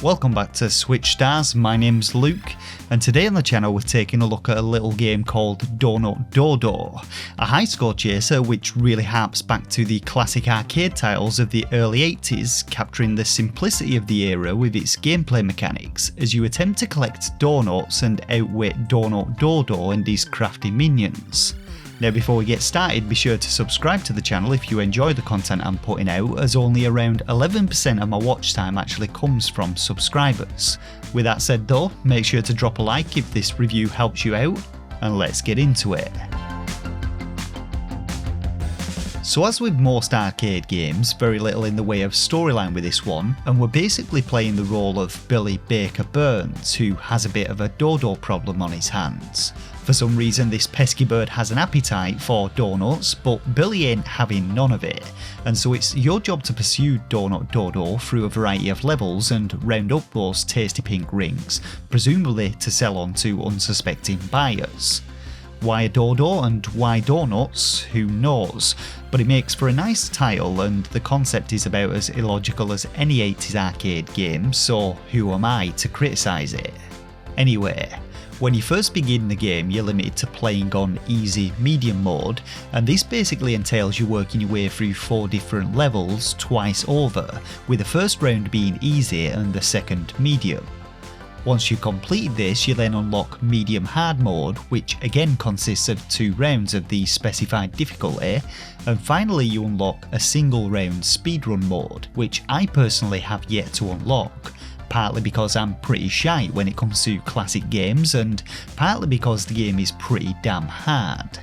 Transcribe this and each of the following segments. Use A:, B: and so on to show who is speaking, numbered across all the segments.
A: Welcome back to SwitchStars, my name's Luke, and today on the channel we're taking a look at a little game called Donut Dodo, a high score chaser which really harps back to the classic arcade titles of the early 80s, capturing the simplicity of the era with its gameplay mechanics as you attempt to collect donuts and outwit Donut Dodo and his crafty minions. Now before we get started, be sure to subscribe to the channel if you enjoy the content I'm putting out, as only around 11% of my watch time actually comes from subscribers. With that said though, make sure to drop a like if this review helps you out, and let's get into it. So as with most arcade games, very little in the way of storyline with this one, and we're basically playing the role of Billy Baker Burns, who has a bit of a dodo problem on his hands. For some reason this pesky bird has an appetite for donuts, but Billy ain't having none of it, and so it's your job to pursue Donut Dodo through a variety of levels and round up those tasty pink rings, presumably to sell on to unsuspecting buyers. Why a dodo and why donuts? Who knows? But it makes for a nice title, and the concept is about as illogical as any 80s arcade game, so who am I to criticise it? Anyway, when you first begin the game you're limited to playing on easy medium mode, and this basically entails you working your way through 4 different levels twice over, with the first round being easy and the second medium. Once you complete this, you then unlock medium hard mode, which again consists of 2 rounds of the specified difficulty, and finally you unlock a single round speedrun mode, which I personally have yet to unlock, partly because I'm pretty shy when it comes to classic games, and partly because the game is pretty damn hard.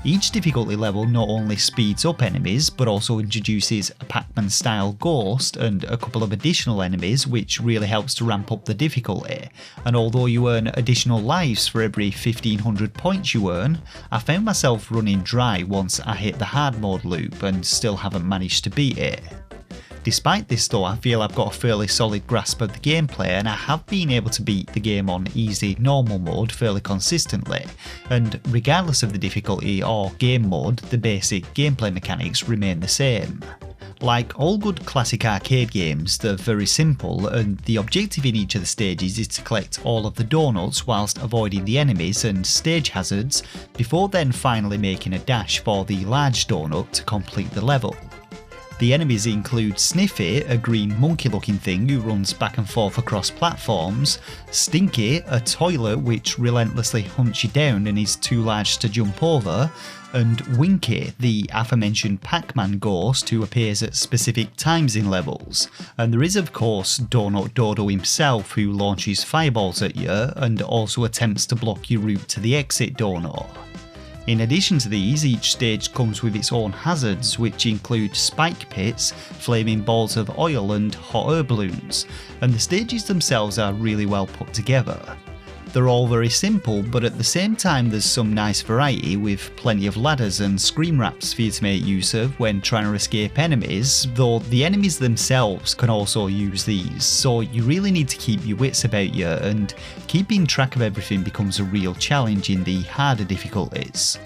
A: Each difficulty level not only speeds up enemies, but also introduces a Pac-Man style ghost and a couple of additional enemies, which really helps to ramp up the difficulty. And although you earn additional lives for every 1500 points you earn, I found myself running dry once I hit the hard mode loop and still haven't managed to beat it. Despite this though, I feel I've got a fairly solid grasp of the gameplay, and I have been able to beat the game on easy normal mode fairly consistently, and regardless of the difficulty or game mode, the basic gameplay mechanics remain the same. Like all good classic arcade games, they're very simple, and the objective in each of the stages is to collect all of the donuts whilst avoiding the enemies and stage hazards, before then finally making a dash for the large donut to complete the level. The enemies include Sniffy, a green monkey looking thing who runs back and forth across platforms, Stinky, a toilet which relentlessly hunts you down and is too large to jump over, and Winky, the aforementioned Pac-Man ghost who appears at specific times in levels. And there is of course Donut Dodo himself, who launches fireballs at you and also attempts to block your route to the exit donut. In addition to these, each stage comes with its own hazards, which include spike pits, flaming balls of oil and hot air balloons, and the stages themselves are really well put together. They're all very simple, but at the same time there's some nice variety, with plenty of ladders and screen wraps for you to make use of when trying to escape enemies, though the enemies themselves can also use these, so you really need to keep your wits about you, and keeping track of everything becomes a real challenge in the harder difficulties.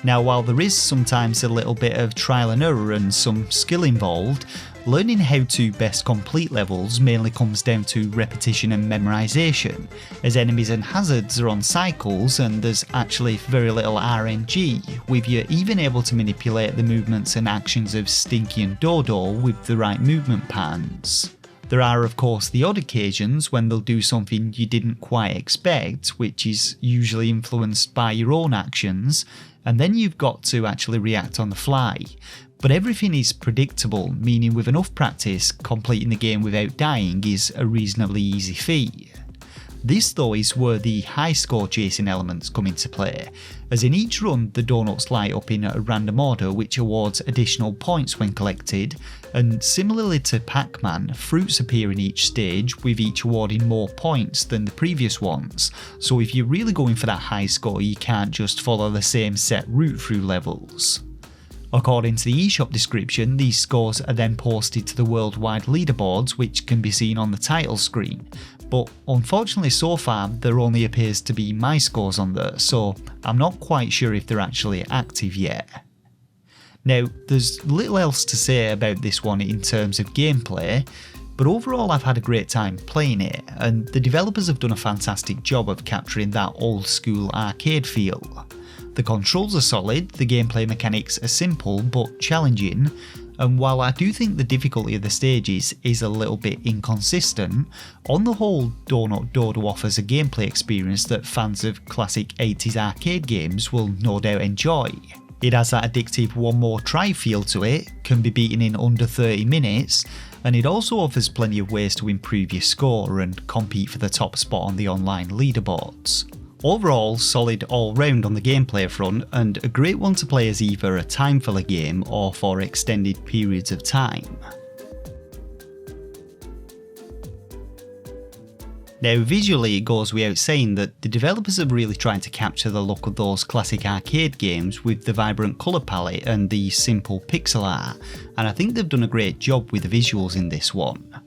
A: Now while there is sometimes a little bit of trial and error and some skill involved, learning how to best complete levels mainly comes down to repetition and memorisation, as enemies and hazards are on cycles and there's actually very little RNG, with you even able to manipulate the movements and actions of Stinky and Dodo with the right movement patterns. There are of course the odd occasions when they'll do something you didn't quite expect, which is usually influenced by your own actions, and then you've got to actually react on the fly. But everything is predictable, meaning with enough practice, completing the game without dying is a reasonably easy feat. This though is where the high score chasing elements come into play, as in each run the donuts light up in a random order which awards additional points when collected, and similarly to Pac-Man, fruits appear in each stage, with each awarding more points than the previous ones, so if you're really going for that high score you can't just follow the same set route through levels. According to the eShop description, these scores are then posted to the worldwide leaderboards, which can be seen on the title screen, but unfortunately so far there only appears to be my scores on there, so I'm not quite sure if they're actually active yet. Now, there's little else to say about this one in terms of gameplay. but overall I've had a great time playing it, and the developers have done a fantastic job of capturing that old school arcade feel. The controls are solid, the gameplay mechanics are simple but challenging, and while I do think the difficulty of the stages is a little bit inconsistent, on the whole Donut Dodo offers a gameplay experience that fans of classic 80s arcade games will no doubt enjoy. It has that addictive one more try feel to it, can be beaten in under 30 minutes, and it also offers plenty of ways to improve your score and compete for the top spot on the online leaderboards. Overall, solid all round on the gameplay front, and a great one to play as either a time filler game or for extended periods of time. Now visually it goes without saying that the developers have really tried to capture the look of those classic arcade games with the vibrant colour palette and the simple pixel art, and I think they've done a great job with the visuals in this one.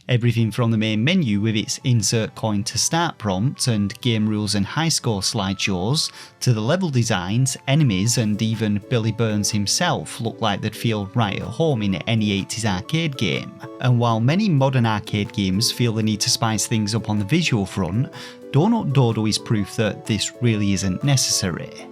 A: Everything from the main menu with its insert coin to start prompt and game rules and high score slideshows, to the level designs, enemies and even Billy Burns himself look like they'd feel right at home in any 80s arcade game. And while many modern arcade games feel the need to spice things up on the visual front, Donut Dodo is proof that this really isn't necessary.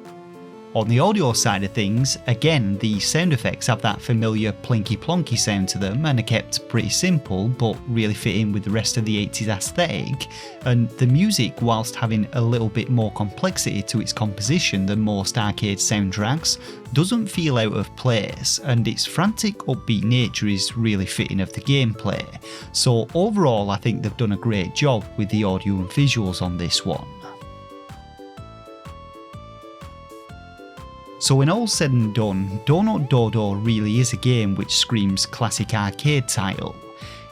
A: On the audio side of things, again the sound effects have that familiar plinky plonky sound to them and are kept pretty simple but really fit in with the rest of the 80s aesthetic, and the music, whilst having a little bit more complexity to its composition than most arcade soundtracks, doesn't feel out of place, and its frantic upbeat nature is really fitting of the gameplay. So overall I think they've done a great job with the audio and visuals on this one. So when all's said and done, Donut Dodo really is a game which screams classic arcade title.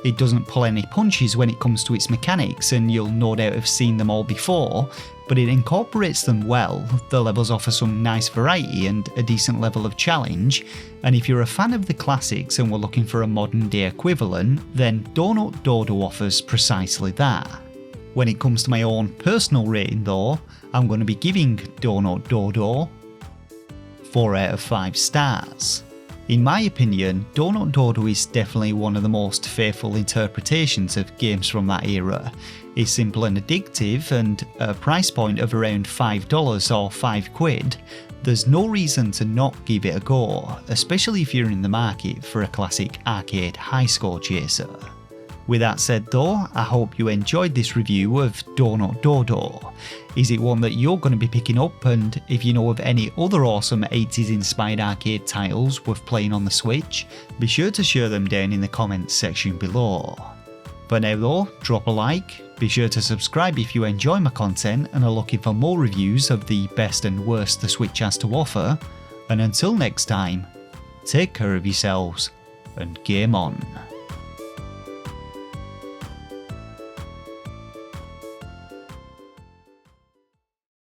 A: It doesn't pull any punches when it comes to its mechanics, and you'll no doubt have seen them all before, but it incorporates them well. The levels offer some nice variety and a decent level of challenge, and if you're a fan of the classics and were looking for a modern day equivalent, then Donut Dodo offers precisely that. When it comes to my own personal rating though, I'm going to be giving Donut Dodo 4 out of 5 stars. In my opinion, Donut Dodo is definitely one of the most faithful interpretations of games from that era. It's simple and addictive, and at a price point of around $5 or £5, there's no reason to not give it a go, especially if you're in the market for a classic arcade high score chaser. With that said though, I hope you enjoyed this review of Donut Dodo. Is it one that you're going to be picking up, and if you know of any other awesome 80s inspired arcade titles worth playing on the Switch, be sure to share them down in the comments section below. For now though, drop a like, be sure to subscribe if you enjoy my content and are looking for more reviews of the best and worst the Switch has to offer, and until next time, take care of yourselves and game on.